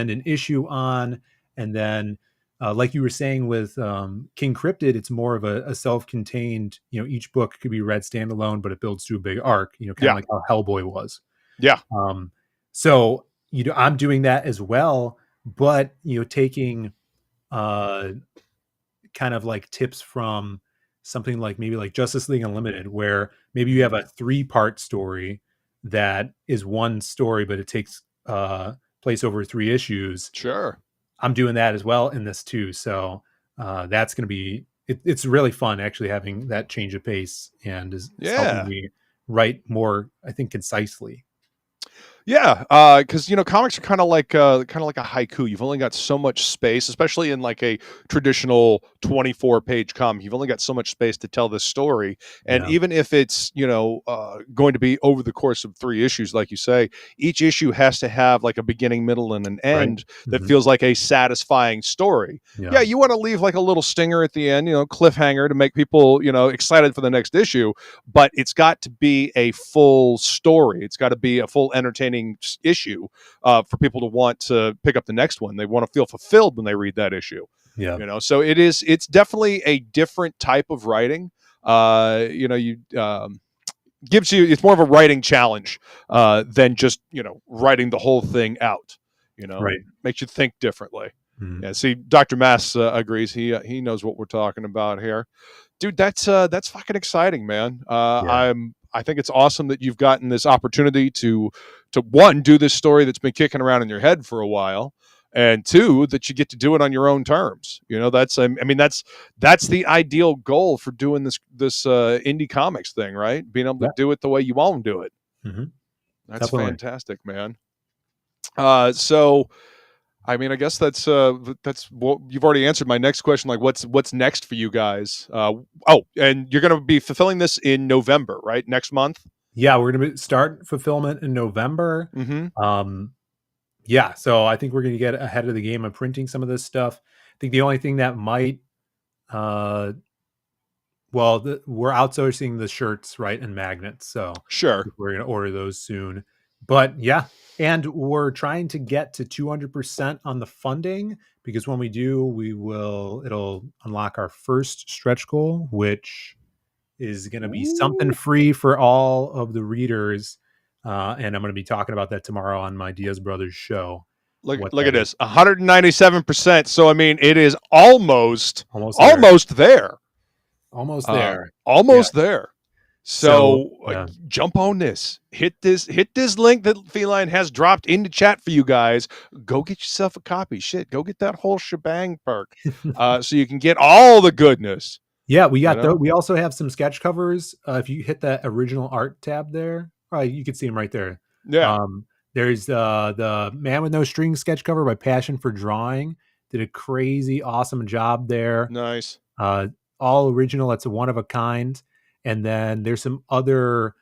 an issue on, and then like you were saying with King Cryptid, it's more of a self-contained. Each book could be read standalone, but it builds to a big arc. Kind of like how Hellboy was. Yeah. So I'm doing that as well, but taking kind of like tips from something like maybe like Justice League Unlimited, where maybe you have a 3-part story that is one story, but it takes place over 3 issues. Sure. I'm doing that as well in this too. So that's going to be, it's really fun actually having that change of pace, and is helping me write more, I think, concisely. Yeah, because comics are kind of like a haiku. You've only got so much space, especially in like a traditional 24-page comic. You've only got so much space to tell this story, and even if it's going to be over the course of 3 issues, like you say, each issue has to have like a beginning, middle, and an end that feels like a satisfying story. Yeah, you want to leave like a little stinger at the end, cliffhanger to make people excited for the next issue, but it's got to be a full story. It's got to be a full entertaining issue for people to want to pick up the next one. They want to feel fulfilled when they read that issue. So it's definitely a different type of writing. Gives you, it's more of a writing challenge than just writing the whole thing out. Makes you think differently. Yeah, see, Dr. Mass agrees. He knows what we're talking about here, dude. That's fucking exciting, man. I think it's awesome that you've gotten this opportunity to one, do this story that's been kicking around in your head for a while, and 2, that you get to do it on your own terms. That's the ideal goal for doing this indie comics thing, right? Being able to do it the way you want to do it. That's definitely fantastic, man. So I guess that's what you've already answered my next question. Like, what's next for you guys? And you're going to be fulfilling this in November, right? Next month. Yeah, we're going to start fulfillment in November. So I think we're going to get ahead of the game of printing some of this stuff. I think the only thing that might, we're outsourcing the shirts, right, and magnets. So sure, we're going to order those soon. But yeah. And we're trying to get to 200% on the funding, because when we do, it'll unlock our first stretch goal, which is going to be something free for all of the readers. And I'm going to be talking about that tomorrow on my Diaz Brothers show. Look at this, 197%. So, it is almost there. Almost there. There. So jump on this. Hit this link that Feline has dropped into chat for you guys. Go get yourself a copy. Shit, go get that whole shebang perk, so you can get all the goodness. Yeah, we got we also have some sketch covers. If you hit that original art tab there, you can see them right there. Yeah. There's the Man with No Strings sketch cover by Passion for Drawing. Did a crazy awesome job there. Nice. All original. That's a one of a kind. And then there's some other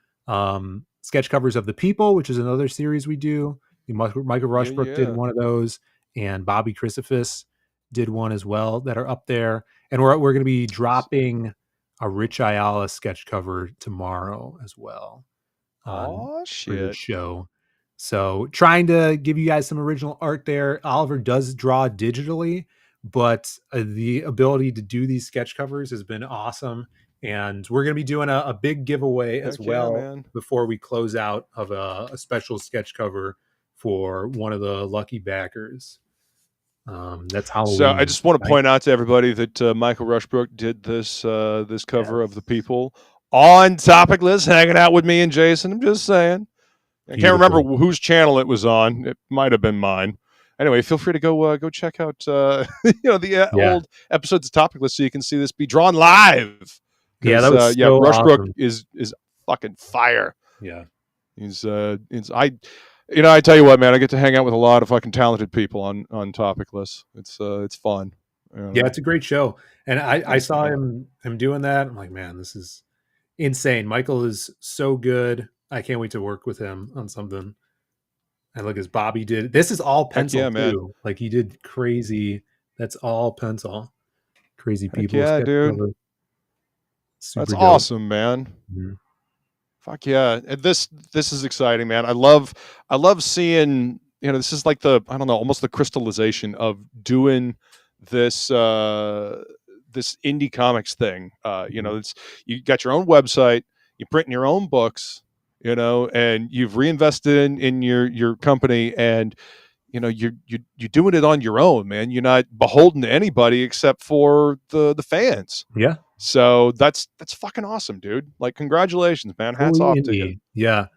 sketch covers of The People, which is another series we do. Michael Rushbrook did one of those, and Bobby Chrysopher did one as well, that are up there. And we're going to be dropping a Rich Ayala sketch cover tomorrow as well. For the show. So trying to give you guys some original art there. Oliver does draw digitally, but the ability to do these sketch covers has been awesome. And we're going to be doing a big giveaway as well before we close out of a special sketch cover for one of the lucky backers. That's Halloween. So I just want to point out to everybody that Michael Rushbrook did this cover of The People on Topicless, hanging out with me and Jason. I'm just saying. I can't remember whose channel it was on. It might have been mine. Anyway, feel free to go check out the old episodes of Topicless so you can see this be drawn live. Yeah, that was Rushbrook awesome. is fucking fire. Yeah, I tell you what, man, I get to hang out with a lot of fucking talented people on Topicless. It's fun. Yeah, it's a great show, and I saw him doing that. I'm like, man, this is insane. Michael is so good. I can't wait to work with him on something. And look, as Bobby did, this is all pencil too. Man. Like he did crazy. That's all pencil. Crazy people. Yeah, dude. That's dope. Awesome, man. Mm-hmm. Fuck yeah. This is exciting, man. I love seeing, this is like almost the crystallization of doing this this indie comics thing. It's, you got your own website, you print your own books, and you've reinvested in your company, and you're doing it on your own, man. You're not beholden to anybody except for the fans. Yeah. So that's fucking awesome, dude. Like, congratulations, man. Hats off to you. Yeah.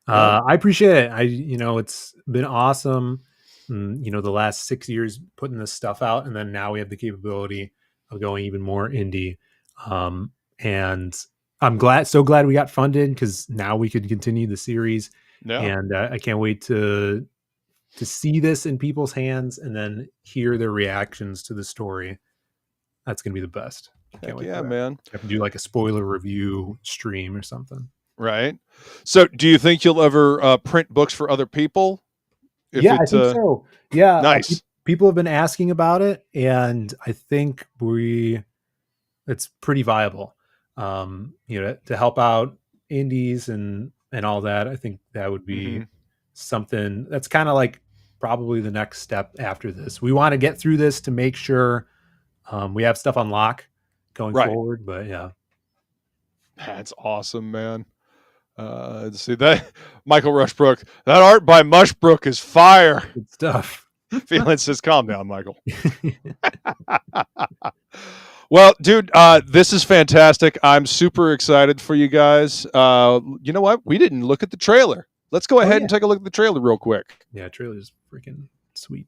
I appreciate it. It's been awesome. The last 6 years putting this stuff out, and then now we have the capability of going even more indie. And I'm so glad we got funded, because now we could continue the series. Yeah. And I can't wait to see this in people's hands and then hear their reactions to the story. That's gonna be the best. Can't wait. Yeah, man. I have to do like a spoiler review stream or something. Right. So, do you think you'll ever print books for other people? I think so. Yeah. Nice. People have been asking about it, and I think it's pretty viable. To help out indies and all that. I think that would be something that's kind of like probably the next step after this. We want to get through this to make sure we have stuff on lock going forward. But yeah, that's awesome, man. See that Michael Rushbrook, that art by Mushbrook is fire. Good stuff. Feline says, calm down, Michael. Well, dude, this is fantastic. I'm super excited for you guys. You know what? We didn't look at the trailer. Let's go ahead and take a look at the trailer real quick. Yeah, trailer's freaking sweet.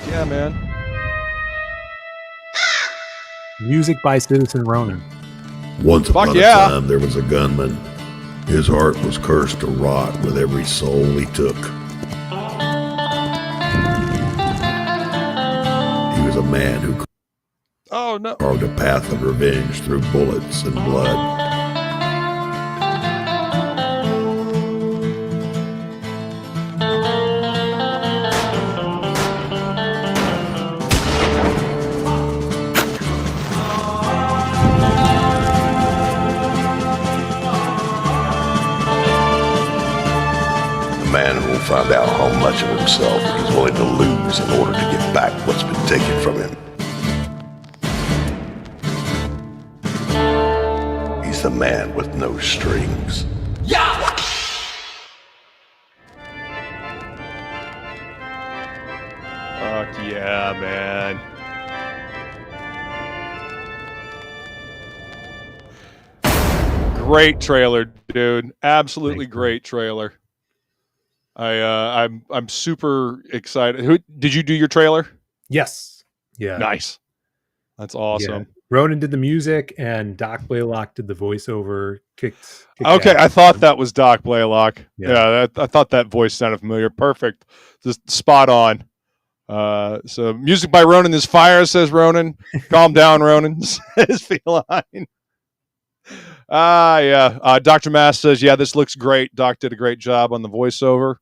Yeah, man. Music by Citizen Ronan. Once upon a time, there was a gunman. His heart was cursed to rot with every soul he took. He was a man who carved a path of revenge through bullets and blood. Find out how much of himself he's willing to lose in order to get back what's been taken from him. He's the man with no strings. Yeah! Fuck yeah, man. Great trailer, dude. Absolutely great trailer. I'm super excited. Who did you do your trailer? Yes. Yeah. Nice. That's awesome. Yeah. Ronan did the music, and Doc Blaylock did the voiceover. Kicked okay, I thought that was Doc Blaylock. Yeah, I thought that voice sounded familiar. Perfect. Just spot on. So music by Ronan is fire, says Ronan. Calm down, Ronan, says Feline. Dr. Mass says, yeah, this looks great. Doc did a great job on the voiceover.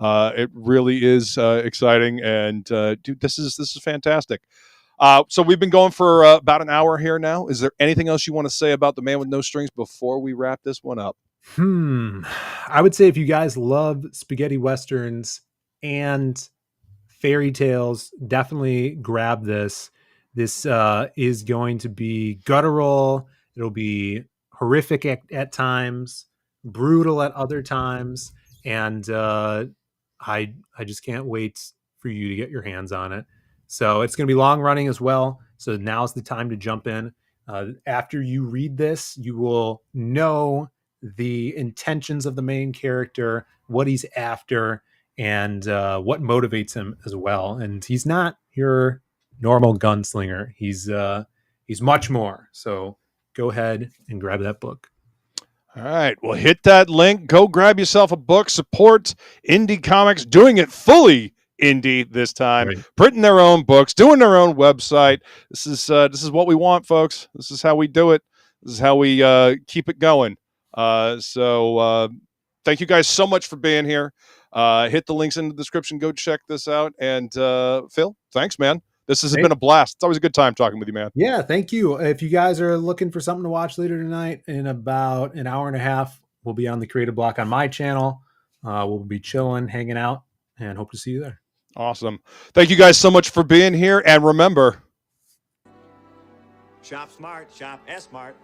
It really is exciting, and dude, this is fantastic. So we've been going for about an hour here now. Is there anything else you want to say about The Man with No Strings before we wrap this one up? I would say if you guys love spaghetti westerns and fairy tales, definitely grab this. This is going to be guttural. It'll be horrific at times, brutal at other times, and I just can't wait for you to get your hands on it. So it's going to be long running as well. So now's the time to jump in. After you read this, you will know the intentions of the main character, what he's after, and what motivates him as well. And he's not your normal gunslinger. He's much more. So go ahead and grab that book. All right. Well, hit that link. Go grab yourself a book. Support indie comics, doing it fully indie this time, printing their own books, doing their own website. This is what we want, folks. This is how we do it. This is how we keep it going. So thank you guys so much for being here. Hit the links in the description. Go check this out. And Phil, thanks, man. This has been a blast. It's always a good time talking with you, man. Yeah, thank you. If you guys are looking for something to watch later tonight, in about an hour and a half, we'll be on the Creative Block on my channel. We'll be chilling, hanging out, and hope to see you there. Awesome. Thank you guys so much for being here. And remember, shop smart, shop S-Mart.